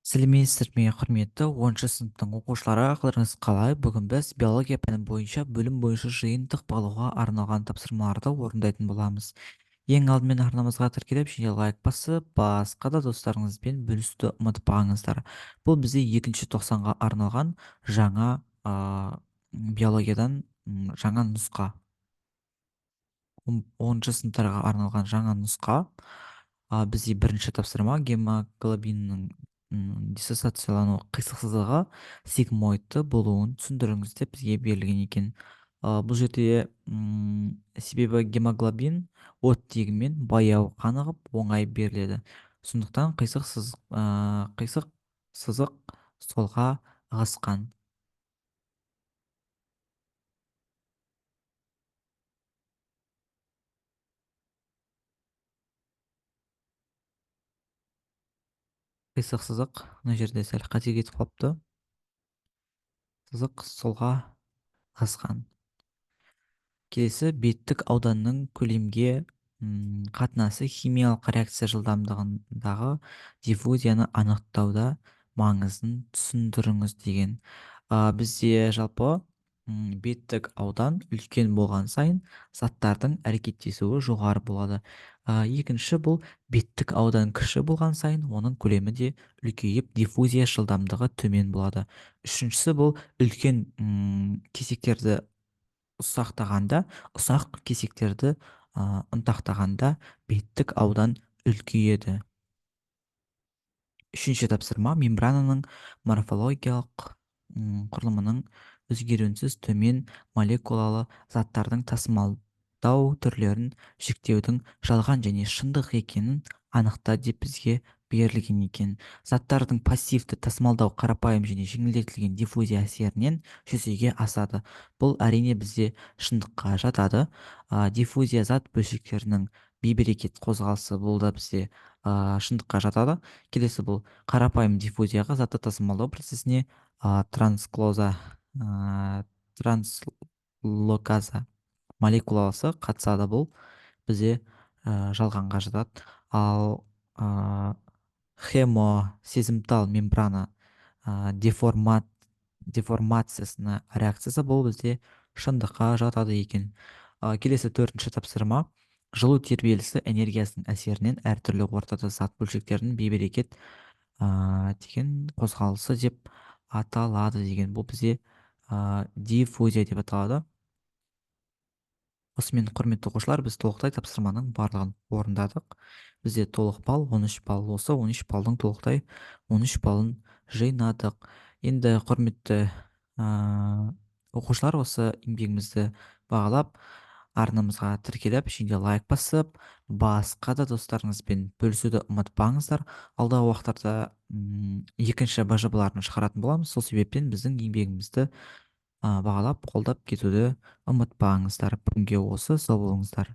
Сәлеметсіздер ме, құрметті 10 сыныптың оқушылары, қалдарыңыз қалай? Бүгін біз биология пәні бойынша бөлім бойынша жиынтық бағалауға арналған тапсырмаларды орындайтын боламыз. Ең алдымен арнамызға тіркеліп, және лайк басып, басқа да достарыңызбен бөлісуді ұмытпаңыздар. Бұл бізде 2-тоқсанға арналған жаңа биологиядан жаңа нұсқа. 10 сыныптарға арналған жаңа нұсқа. Бізде бірінші тапсырма гемоглобиннің диссоциациялану қисықсыздығы сигмоидты болуын түсіндіріңіз деп бізге берілген екен. Бұл жерде себебі гемоглобин оттегімен баяу қанығып оңай беріледі. Сондықтан қисық сызық солға ығысқан. Қисық сызық мына жерде сәл қате кетіп қалыпты. Сызық солға ығысқан. Келесі беттік ауданның көлемге қатынасы химиялық реакция жылдамдығындағы диффузияны анықтауда маңызын түсіндіріңіз деген. Бізде жалпы беттік аудан үлкен болған сайын заттардың әрекеттесуі жоғары болады. Екінші, бұл беттік аудан кіші болған сайын оның көлемі де үлкейіп диффузия жылдамдығы төмен болады. Үшіншісі, бұл үлкен кесектерді ұсақ кесектерді ұнтақтағанда беттік аудан үлкейеді. Үшінші тапсырма мембрананың морфологиялық құрылымының өзгеруінсіз төмен молекулалы заттардың тасымалдау түрлерін жіктеудің жалған және шындық екенін анықта деп бізге берілген екен. Заттардың пассивті тасымалдау қарапайым және жеңілдетілген диффузия әсерінен жүзеге асады. Бұл әрине бізде шындыққа жатады. Диффузия зат бөлшектерінің бейберекет қозғалысы, бұл да бізде шындыққа жатады. Келесі, бұл қарапайым диффузияға затты тасымалдау процесіне транслоказа молекуласы қатысады. Бұл бізде жалғанға жатады. Ал хемосезімтал мембрана деформациясына реакциясы, бұл бізде шындыққа жатады екен. Келесі төртінші тапсырма жылу тербелісі энергиясының әсерінен әртүрлі ортада зат бөлшектерінің бейберекет деген қозғалысы деп аталады деген. Бұл бізде диффузия деп аталады. Осымен, құрметті оқушылар, біз толықтай тапсырманың барлығын орындадық. Бізде толық балл 13 балл, осы 13 балдың толықтай 13 балын жинадық. Енді, құрметті оқушылар, осы еңбегімізді бағалап, арнамызға тіркеліп, және лайк басып, басқа да достарыңызбен бөлісуді ұмытпаңыздар. Алдағы уақыттарда екінші бажабыларын шығаратын боламыз. Сол себептен біздің еңбегімізді бағалап, қолдап кетуді ұмытпаңыздар. Бүгінге осы, сау болыңыздар.